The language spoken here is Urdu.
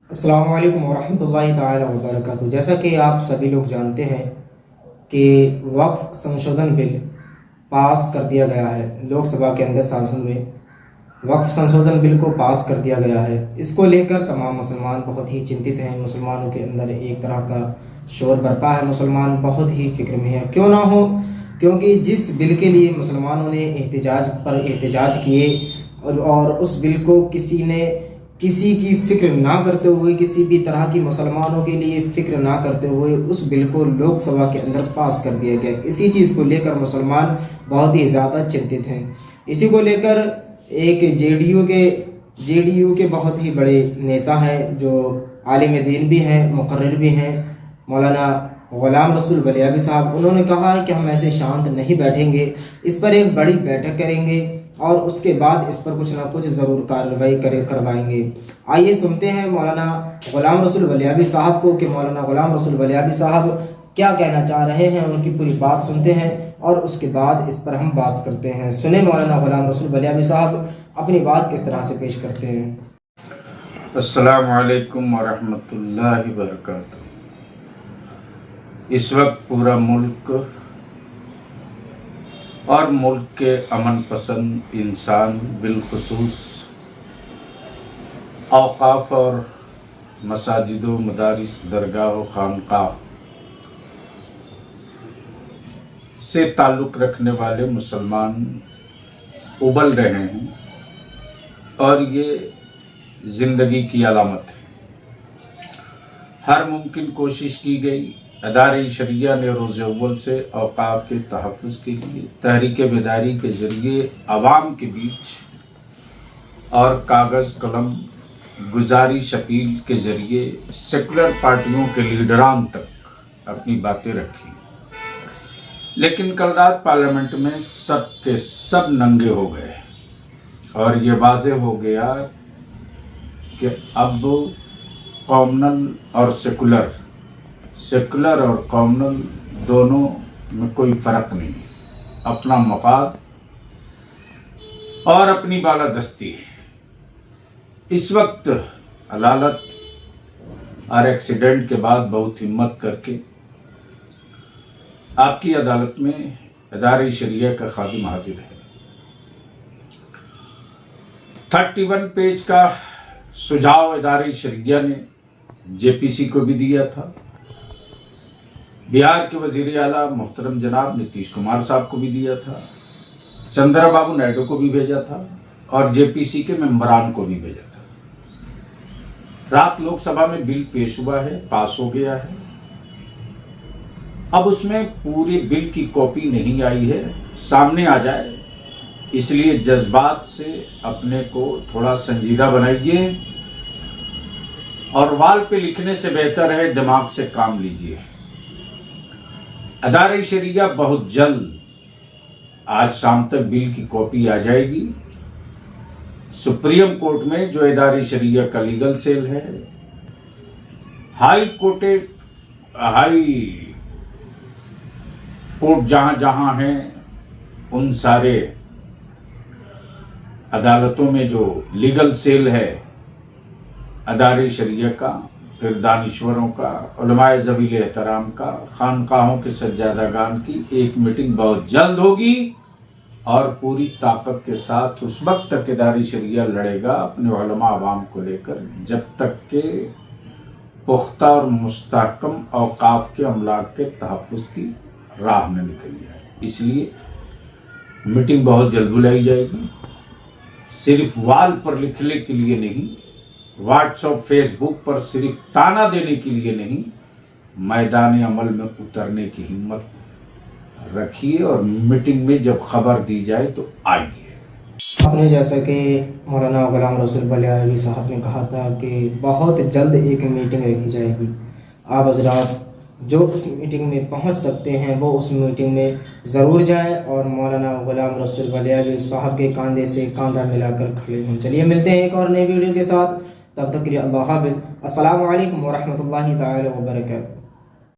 السلام علیکم ورحمۃ اللہ تعالی وبرکاتہ۔ جیسا کہ آپ سبھی لوگ جانتے ہیں کہ وقف سنشودھن بل پاس کر دیا گیا ہے لوک سبھا کے اندر سانسد میں وقف سنشودھن بل کو پاس کر دیا گیا ہے۔ اس کو لے کر تمام مسلمان بہت ہی چنتت ہیں۔ مسلمانوں کے اندر ایک طرح کا شور برپا ہے، مسلمان بہت ہی فکر میں ہے۔ کیوں نہ ہو، کیونکہ جس بل کے لیے مسلمانوں نے احتجاج کیے اور اس بل کو کسی کی فکر نہ کرتے ہوئے، کسی بھی طرح کی مسلمانوں کے لیے فکر نہ کرتے ہوئے اس بل کو لوک سبھا کے اندر پاس کر دیا گیا۔ اسی چیز کو لے کر مسلمان بہت ہی زیادہ چنتت ہیں۔ اسی کو لے کر ایک جے ڈی یو کے بہت ہی بڑے نیتا ہیں جو عالم دین بھی ہیں، مقرر بھی ہیں، مولانا غلام رسول بلیابی صاحب، انہوں نے کہا ہے کہ ہم ایسے شانت نہیں بیٹھیں گے، اس پر ایک بڑی بیٹھک کریں گے اور اس کے بعد اس پر کچھ نہ کچھ ضرور کارروائی کروائیں گے۔ آئیے سنتے ہیں مولانا غلام رسول بلیابی صاحب کو کہ مولانا غلام رسول بلیابی صاحب کیا کہنا چاہ رہے ہیں، ان کی پوری بات سنتے ہیں اور اس کے بعد اس پر ہم بات کرتے ہیں۔ سنیں مولانا غلام رسول بلیابی صاحب اپنی بات کس طرح سے پیش کرتے ہیں۔ السلام علیکم ورحمۃ اللہ وبرکاتہ۔ اس وقت پورا ملک اور ملک کے امن پسند انسان، بالخصوص اوقاف اور مساجد و مدارس، درگاہ و خانقاہ سے تعلق رکھنے والے مسلمان ابل رہے ہیں اور یہ زندگی کی علامت ہے۔ ہر ممکن کوشش کی گئی۔ ادارہ شریعہ نے روز اول سے اوقاف کے تحفظ کے لیے تحریک بیداری کے ذریعے عوام کے بیچ اور کاغذ قلم گزارش اپیل کے ذریعے سیکولر پارٹیوں کے لیڈران تک اپنی باتیں رکھی، لیکن کل رات پارلیمنٹ میں سب کے سب ننگے ہو گئے اور یہ واضح ہو گیا کہ اب کامنل اور سیکولر اور کامنل دونوں میں کوئی فرق نہیں ہے۔ اپنا مفاد اور اپنی بالادستی۔ اس وقت عدالت اور ایکسیڈنٹ کے بعد بہت ہمت کر کے آپ کی عدالت میں ادارہ شریعہ کا خادم حاضر ہے۔ 31 پیج کا سجھاؤ ادارہ شریعہ نے جے پی سی کو بھی دیا تھا، بہار کے وزیر اعلیٰ محترم جناب نتیش کمار صاحب کو بھی دیا تھا، چندرا بابو نائیڈو کو بھی بھیجا تھا اور جے پی سی کے ممبران کو بھی بھیجا تھا۔ رات لوک سبھا میں بل پیش ہوا ہے، پاس ہو گیا ہے۔ اب اس میں پورے بل کی کاپی نہیں آئی ہے، سامنے آ جائے، اس لیے جذبات سے اپنے کو تھوڑا سنجیدہ بنائیے اور وال پہ لکھنے سے بہتر ہے دماغ سے کام لیجیے۔ ادارہ شریعہ بہت جلد، آج شام تک بل کی کاپی آ جائے گی۔ سپریم کورٹ میں جو ادارہ شریعہ کا لیگل سیل ہے، ہائی کورٹ جہاں جہاں ہیں، ان سارے عدالتوں میں جو لیگل سیل ہے ادارہ شریعہ کا، پھر دانشوروں کا، علماء ذویل احترام کا، خانقاہوں کے سجادہ گان کی ایک میٹنگ بہت جلد ہوگی اور پوری طاقت کے ساتھ اس وقت تک ادارہ شریعہ لڑے گا اپنے علماء عوام کو لے کر، جب تک کہ پختہ اور مستحکم اوقاف کے املاک کے تحفظ کی راہ نہ نکل جائے۔ اس لیے میٹنگ بہت جلد بلائی جائے گی، صرف وال پر لکھنے کے لیے نہیں، واٹس ایپ فیس بک پر صرف تانا دینے کے لیے نہیں، میدان عمل میں اترنے کی ہمت رکھیے اور میٹنگ میں جب خبر دی جائے تو آئیے۔ آپ نے جیسا کہ مولانا غلام رسول بلیابی صاحب نے کہا تھا کہ بہت جلد ایک میٹنگ رکھی جائے گی، آپ حضرات جو اس میٹنگ میں پہنچ سکتے ہیں وہ اس میٹنگ میں ضرور جائیں اور مولانا غلام رسول بلیابی صاحب کے کاندھے سے کاندھا ملا کر کھڑے ہوں۔ چلیے ملتے ہیں ایک اور نئی ویڈیو کے ساتھ، تب تک کے لیے اللہ حافظ۔ السلام علیکم ورحمۃ اللہ تعالی وبرکاتہ۔